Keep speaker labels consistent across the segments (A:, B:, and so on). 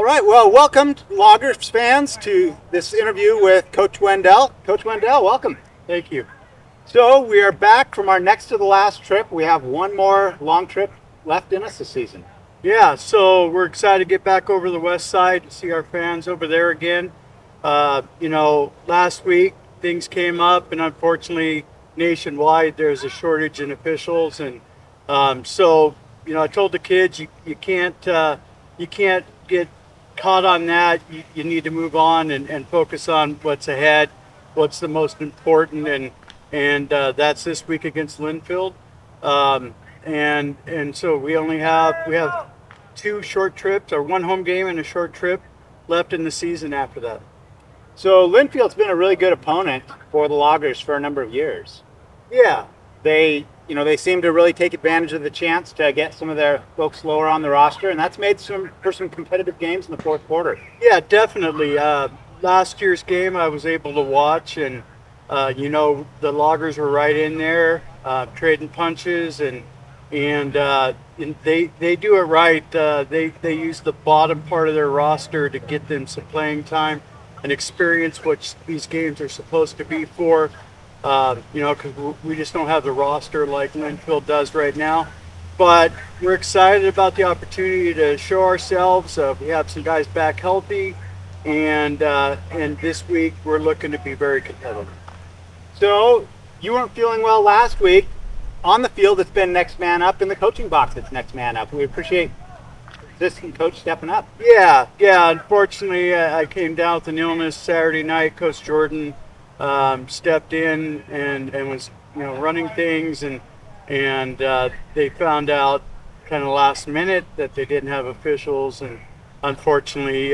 A: All right, well, welcome, Loggers fans, to this interview with Coach Wendell. Coach Wendell, welcome.
B: Thank you.
A: So we are back from our next to the last trip. We have one more long trip left in us this season.
B: Yeah, so we're excited to get back over the west side to see our fans over there again. Last week things came up, and unfortunately, nationwide there's a shortage in officials, and I told the kids you can't get caught on that. You need to move on and focus on what's ahead, what's the most important, and that's this week against Linfield. And so we have two short trips, or one home game and a short trip left in the season after that.
A: So Linfield's been a really good opponent for the Loggers for a number of years.
B: Yeah,
A: They seem to really take advantage of the chance to get some of their folks lower on the roster, and that's made for some competitive games in the fourth quarter.
B: yeah, definitely. Last year's game I was able to watch, and the Loggers were right in there, trading punches, and they do it right. They use the bottom part of their roster to get them some playing time and experience what these games are supposed to be for. Because we just don't have the roster like Linfield does right now. But we're excited about the opportunity to show ourselves. We have some guys back healthy, and this week we're looking to be very competitive.
A: So you weren't feeling well last week. On the field, it's been next man up. In the coaching box, it's next man up. We appreciate assistant coach stepping up.
B: Yeah. Unfortunately, I came down with an illness Saturday night. Coach Jordan stepped in and was running things, and they found out kind of last minute that they didn't have officials, and unfortunately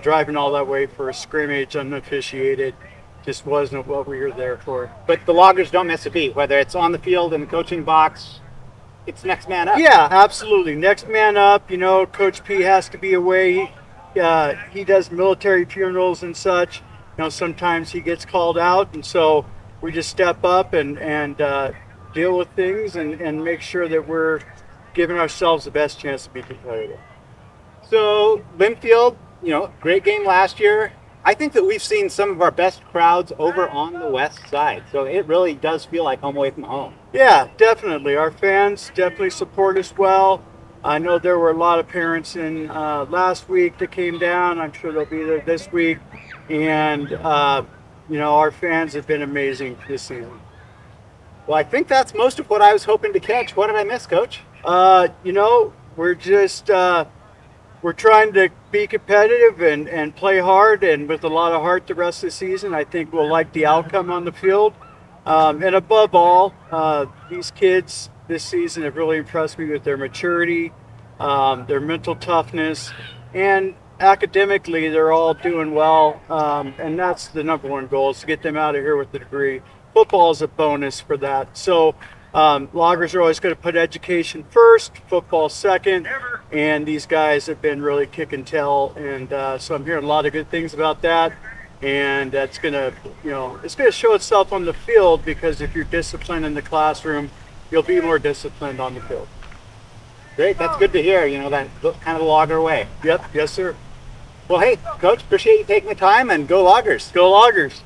B: driving all that way for a scrimmage unofficiated just wasn't what we were there for.
A: But the Loggers don't miss a beat, whether it's on the field, in the coaching box. It's next man up.
B: Yeah, absolutely. Next man up. Coach P has to be away. He does military funerals and such. Sometimes he gets called out, and so we just step up and deal with things and make sure that we're giving ourselves the best chance to be competitive.
A: So Linfield, great game last year. I think that we've seen some of our best crowds over on the west side. So it really does feel like home away from home.
B: Yeah, definitely. Our fans definitely support us well. I know there were a lot of parents in last week that came down. I'm sure they'll be there this week. And, our fans have been amazing this season.
A: Well, I think that's most of what I was hoping to catch. What did I miss, Coach?
B: We're just we're trying to be competitive and play hard, and with a lot of heart the rest of the season. I think we'll like the outcome on the field. And above all, these kids this season have really impressed me with their maturity, their mental toughness, and academically they're all doing well. And that's the number one goal, is to get them out of here with a degree. Football is a bonus for that. So Loggers are always going to put education first, football second, and these guys have been really kick and tell, and so I'm hearing a lot of good things about that, and that's going to, it's going to show itself on the field, because if you're disciplined in the classroom, you'll be more disciplined on the field.
A: Great, that's good to hear, that kind of the Logger way.
B: Yep, yes sir.
A: Well, hey, Coach, appreciate you taking the time, and go Loggers.
B: Go Loggers.